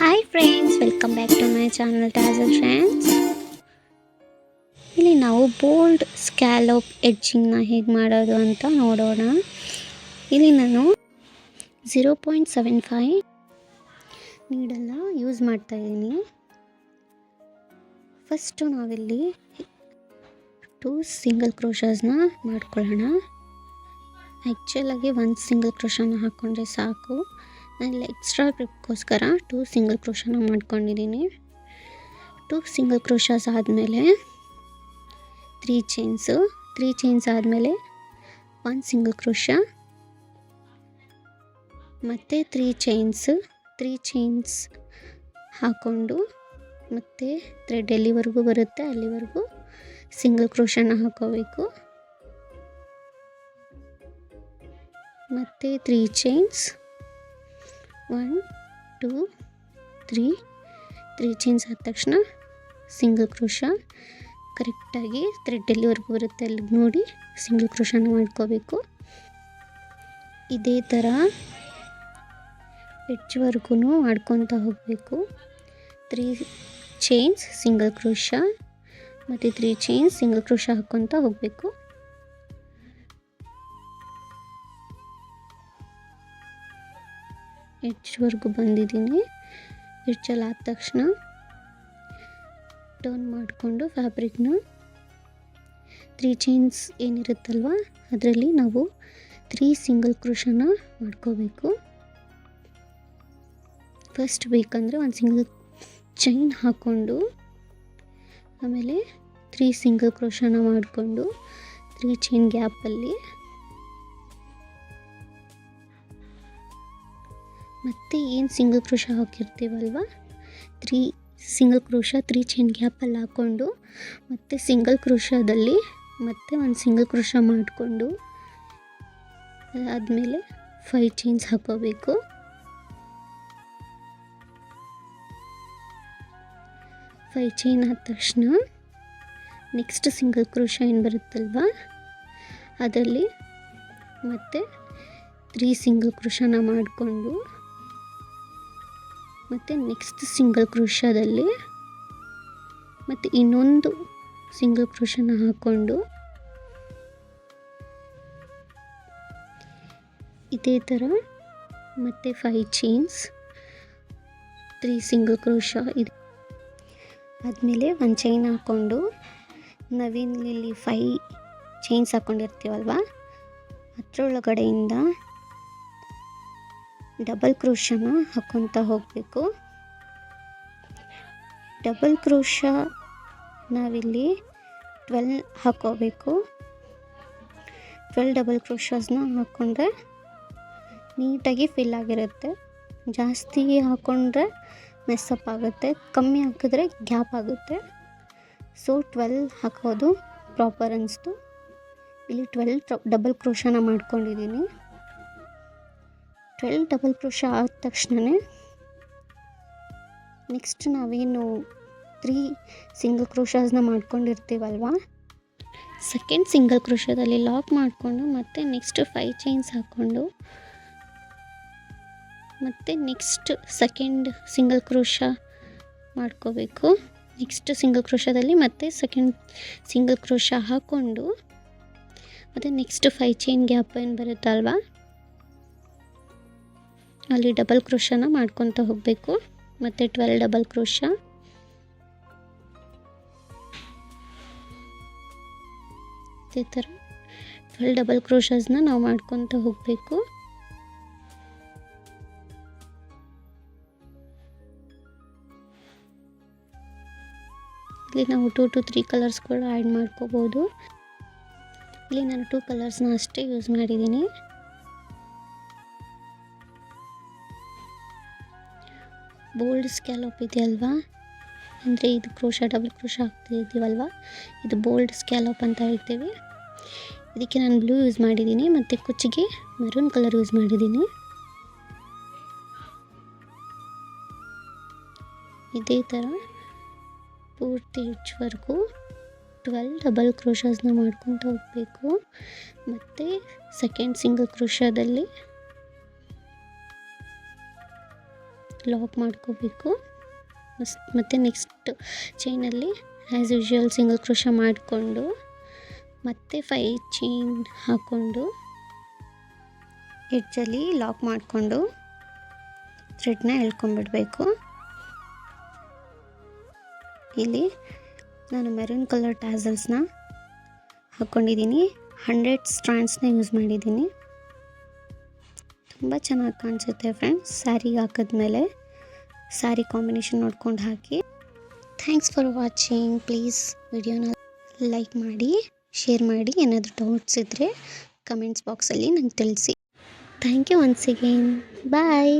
Hi friends, welcome back to my channel tassel friends. ಇಲ್ಲಿ ನಾವು bold ಸ್ಕ್ಯಾಲೋಪ್ ಎಡ್ಜಿಂಗ್ನ ಹೇಗೆ ಮಾಡೋದು ಅಂತ ನೋಡೋಣ. ಇಲ್ಲಿ ನಾನು 0.75 ನೀಡೆಲ್ಲ ಯೂಸ್ ಮಾಡ್ತಾಯಿದ್ದೀನಿ. ಫಸ್ಟು ನಾವಿಲ್ಲಿ 2 ಸಿಂಗಲ್ ಕ್ರೋಷಸ್ನ ಮಾಡ್ಕೊಳ್ಳೋಣ. ಆ್ಯಕ್ಚುಲಾಗಿ 1 ಸಿಂಗಲ್ ಕ್ರೋಷನ ಹಾಕ್ಕೊಂಡ್ರೆ ಸಾಕು. ನಾನಿಲ್ಲಿ ಎಕ್ಸ್ಟ್ರಾ ಗ್ರಿಪ್ಗೋಸ್ಕರ 2 ಸಿಂಗಲ್ ಕ್ರೋಷನ ಮಾಡ್ಕೊಂಡಿದ್ದೀನಿ. 2 ಸಿಂಗಲ್ ಕ್ರೋಷಸ್ ಆದಮೇಲೆ 3 ಚೈನ್ಸ್ ಆದಮೇಲೆ 1 ಸಿಂಗಲ್ ಕ್ರೋಷ ಮತ್ತು 3 ಚೈನ್ಸ್ ಹಾಕ್ಕೊಂಡು ಮತ್ತು ಥ್ರೆಡ್ ಎಲ್ಲಿವರೆಗೂ ಬರುತ್ತೆ ಅಲ್ಲಿವರೆಗೂ ಸಿಂಗಲ್ ಕ್ರೋಷನ ಹಾಕೋಬೇಕು. ಮತ್ತು 3 ಚೈನ್ಸ್ 1 2 3 ಚೈನ್ಸ್ ಆದ ತಕ್ಷಣ ಸಿಂಗಲ್ ಕ್ರೋಷ ಕರೆಕ್ಟಾಗಿ ಥ್ರೆಡ್ ಎಲ್ಲಿವರೆಗೂ ಬರುತ್ತೆ ಅಲ್ಲಿಗೆ ನೋಡಿ ಸಿಂಗಲ್ ಕ್ರೋಷನ ಮಾಡ್ಕೋಬೇಕು. ಇದೇ ಥರ ಎಡ್ಜ್ವರೆಗೂ ಮಾಡ್ಕೊತಾ ಹೋಗಬೇಕು. 3 ಚೈನ್ಸ್ ಸಿಂಗಲ್ ಕ್ರೋಷ ಮತ್ತು 3 ಚೈನ್ಸ್ ಸಿಂಗಲ್ ಕ್ರೋಷ ಹಾಕ್ಕೊತಾ ಹೋಗಬೇಕು. ಎಡ್ಜ್ವರೆಗೂ ಬಂದಿದ್ದೀನಿ. ಎಡ್ಜಲ್ಲಿ ಆದ ತಕ್ಷಣ ಟರ್ನ್ ಮಾಡಿಕೊಂಡು ಫ್ಯಾಬ್ರಿಕ್ನ 3 ಚೈನ್ಸ್ ಏನಿರುತ್ತಲ್ವ ಅದರಲ್ಲಿ ನಾವು 3 ಸಿಂಗಲ್ ಕ್ರೋಷನ ಮಾಡ್ಕೋಬೇಕು. ಫಸ್ಟ್ ಬೇಕಂದರೆ 1 ಸಿಂಗಲ್ ಚೈನ್ ಹಾಕ್ಕೊಂಡು ಆಮೇಲೆ 3 ಸಿಂಗಲ್ ಕ್ರೋಷನ ಮಾಡಿಕೊಂಡು 3 ಚೈನ್ ಗ್ಯಾಪಲ್ಲಿ ಮತ್ತು ಏನು single crochet ಹಾಕಿರ್ತೀವಲ್ವ 3 single crochet 3 chain ಗ್ಯಾಪಲ್ಲಿ ಹಾಕ್ಕೊಂಡು ಮತ್ತು ಸಿಂಗಲ್ ಕ್ರೋಷದಲ್ಲಿ ಮತ್ತೆ 1 ಸಿಂಗಲ್ ಕ್ರೋಷ ಮಾಡಿಕೊಂಡು ಅದಾದಮೇಲೆ 5 ಚೈನ್ಸ್ ಹಾಕೋಬೇಕು. 5 ಚೈನ್ ಆದ ತಕ್ಷಣ ನೆಕ್ಸ್ಟ್ ಸಿಂಗಲ್ ಕ್ರೋಷ ಏನು ಬರುತ್ತಲ್ವ ಅದರಲ್ಲಿ ಮತ್ತೆ 3 ಸಿಂಗಲ್ ಕ್ರೋಷನ ಮಾಡಿಕೊಂಡು ಮತ್ತು ನೆಕ್ಸ್ಟ್ ಸಿಂಗಲ್ ಕ್ರೋಷದಲ್ಲಿ ಮತ್ತು ಇನ್ನೊಂದು ಸಿಂಗಲ್ ಕ್ರೋಷನ ಹಾಕ್ಕೊಂಡು ಇದೇ ಥರ ಮತ್ತು 5 ಚೈನ್ಸ್ 3 ಸಿಂಗಲ್ ಕ್ರೋಷ ಇದೆ ಆದಮೇಲೆ 1 ಚೈನ್ ಹಾಕ್ಕೊಂಡು ನಾವೇನಿಲ್ಲಿ 5 ಚೈನ್ಸ್ ಹಾಕ್ಕೊಂಡಿರ್ತೀವಲ್ವ ಅದರೊಳಗಡೆಯಿಂದ ಡಬಲ್ ಕ್ರೋಷನ ಹಾಕ್ಕೊತಾ ಹೋಗಬೇಕು. ಡಬಲ್ ಕ್ರೋಷ ನಾವಿಲ್ಲಿ 12 ಹಾಕ್ಕೋಬೇಕು. 12 ಡಬಲ್ ಕ್ರೋಷಸ್ನ ಹಾಕ್ಕೊಂಡ್ರೆ ನೀಟಾಗಿ ಫಿಲ್ ಆಗಿರುತ್ತೆ. ಜಾಸ್ತಿ ಹಾಕ್ಕೊಂಡ್ರೆ ಮೆಸ್ಸಪ್ ಆಗುತ್ತೆ, ಕಮ್ಮಿ ಹಾಕಿದ್ರೆ ಗ್ಯಾಪ್ ಆಗುತ್ತೆ. ಸೊ 12 ಹಾಕೋದು ಪ್ರಾಪರ್ ಅನಿಸ್ತು. ಇಲ್ಲಿ 12 ಡಬಲ್ ಕ್ರೋಷನ ಮಾಡ್ಕೊಂಡಿದ್ದೀನಿ. 12 ಡಬಲ್ ಕ್ರೋಷ ಆದ ತಕ್ಷಣವೇ ನೆಕ್ಸ್ಟ್ ನಾವೇನು 3 ಸಿಂಗಲ್ ಕ್ರೋಷಸ್ನ ಮಾಡ್ಕೊಂಡಿರ್ತೀವಲ್ವ ಸೆಕೆಂಡ್ ಸಿಂಗಲ್ ಕ್ರೋಷದಲ್ಲಿ ಲಾಕ್ ಮಾಡಿಕೊಂಡು ಮತ್ತು ನೆಕ್ಸ್ಟ್ 5 ಚೈನ್ಸ್ ಹಾಕ್ಕೊಂಡು ಮತ್ತು ನೆಕ್ಸ್ಟ್ ಸೆಕೆಂಡ್ ಸಿಂಗಲ್ ಕ್ರೋಷ ಮಾಡ್ಕೋಬೇಕು. ನೆಕ್ಸ್ಟ್ ಸಿಂಗಲ್ ಕ್ರೋಷದಲ್ಲಿ ಮತ್ತೆ ಸೆಕೆಂಡ್ ಸಿಂಗಲ್ ಕ್ರೋಷ ಹಾಕ್ಕೊಂಡು ಮತ್ತು ನೆಕ್ಸ್ಟ್ 5 ಚೈನ್ ಗ್ಯಾಪ್ ಏನು ಬರುತ್ತಲ್ವ ಅಲ್ಲಿ ಡಬಲ್ ಕ್ರೋಷನ ಮಾಡ್ಕೊತಾ ಹೋಗಬೇಕು. ಮತ್ತು 12 ಡಬಲ್ ಕ್ರೋಷ ಇದೇ ಥರ 12 ಡಬಲ್ ಕ್ರೋಷಸ್ನ ನಾವು ಮಾಡ್ಕೊತಾ ಹೋಗಬೇಕು. ಇಲ್ಲಿ ನಾವು 2 to 3 ಕಲರ್ಸ್ ಕೂಡ ಆ್ಯಡ್ ಮಾಡ್ಕೋಬೋದು. ಇಲ್ಲಿ ನಾನು 2 ಕಲರ್ಸ್ನ ಅಷ್ಟೇ ಯೂಸ್ ಮಾಡಿದ್ದೀನಿ. ಬೋಲ್ಡ್ ಸ್ಕ್ಯಾಲೋಪ್ ಇದೆಯಲ್ವಾ ಅಂದರೆ ಇದು ಕ್ರೋಷ ಡಬಲ್ ಕ್ರೋಷ ಹಾಕ್ತಿದ್ದೀವಲ್ವ ಇದು ಬೋಲ್ಡ್ ಸ್ಕ್ಯಾಲೋಪ್ ಅಂತ ಹೇಳ್ತೀವಿ. ಇದಕ್ಕೆ ನಾನು ಬ್ಲೂ ಯೂಸ್ ಮಾಡಿದ್ದೀನಿ ಮತ್ತು ಕುಚ್ಚಿಗೆ ಮೆರೂನ್ ಕಲರ್ ಯೂಸ್ ಮಾಡಿದ್ದೀನಿ. ಇದೇ ಥರ ಪೂರ್ತಿ ಎಡ್ಜ್ವರೆಗೂ 12 ಡಬಲ್ ಕ್ರೋಷಸ್ನ ಮಾಡ್ಕೊತ ಹೋಗಬೇಕು. ಮತ್ತು ಸೆಕೆಂಡ್ ಸಿಂಗಲ್ ಕ್ರೋಷದಲ್ಲಿ ಲಾಕ್ ಮಾಡ್ಕೋಬೇಕು. ಮತ್ತು ನೆಕ್ಸ್ಟ್ ಚೈನಲ್ಲಿ ಆ್ಯಸ್ ಯೂಶ್ವಲ್ ಸಿಂಗಲ್ ಕ್ರೋಶ ಮಾಡಿಕೊಂಡು ಮತ್ತೆ 5 ಚೈನ್ ಹಾಕ್ಕೊಂಡು ಎಡ್ಜಲ್ಲಿ ಲಾಕ್ ಮಾಡಿಕೊಂಡು ಥ್ರೆಡ್ನ ಎಳ್ಕೊಂಬಿಡಬೇಕು. ಇಲ್ಲಿ ನಾನು ಮೆರೂನ್ ಕಲರ್ ಟ್ಯಾಸಲ್ಸ್ನ ಹಾಕ್ಕೊಂಡಿದ್ದೀನಿ. 100 ಸ್ಟ್ರ್ಯಾಂಡ್ಸ್ನ ಯೂಸ್ ಮಾಡಿದ್ದೀನಿ. ತುಂಬ ಚೆನ್ನಾಗಿ ಕಾಣಿಸುತ್ತೆ ಫ್ರೆಂಡ್ಸ್. ಸ್ಯಾರಿಗೆ ಹಾಕಿದ್ಮೇಲೆ ಸ್ಯಾರಿ ಕಾಂಬಿನೇಷನ್ ನೋಡ್ಕೊಂಡು ಹಾಕಿ. Thanks for watching. ಪ್ಲೀಸ್ ವಿಡಿಯೋನ ಲೈಕ್ ಮಾಡಿ, ಶೇರ್ ಮಾಡಿ. ಏನಾದರೂ ಡೌಟ್ಸ್ ಇದ್ದರೆ ಕಮೆಂಟ್ಸ್ ಬಾಕ್ಸಲ್ಲಿ ನಂಗೆ ತಿಳಿಸಿ. Thank you once again. Bye.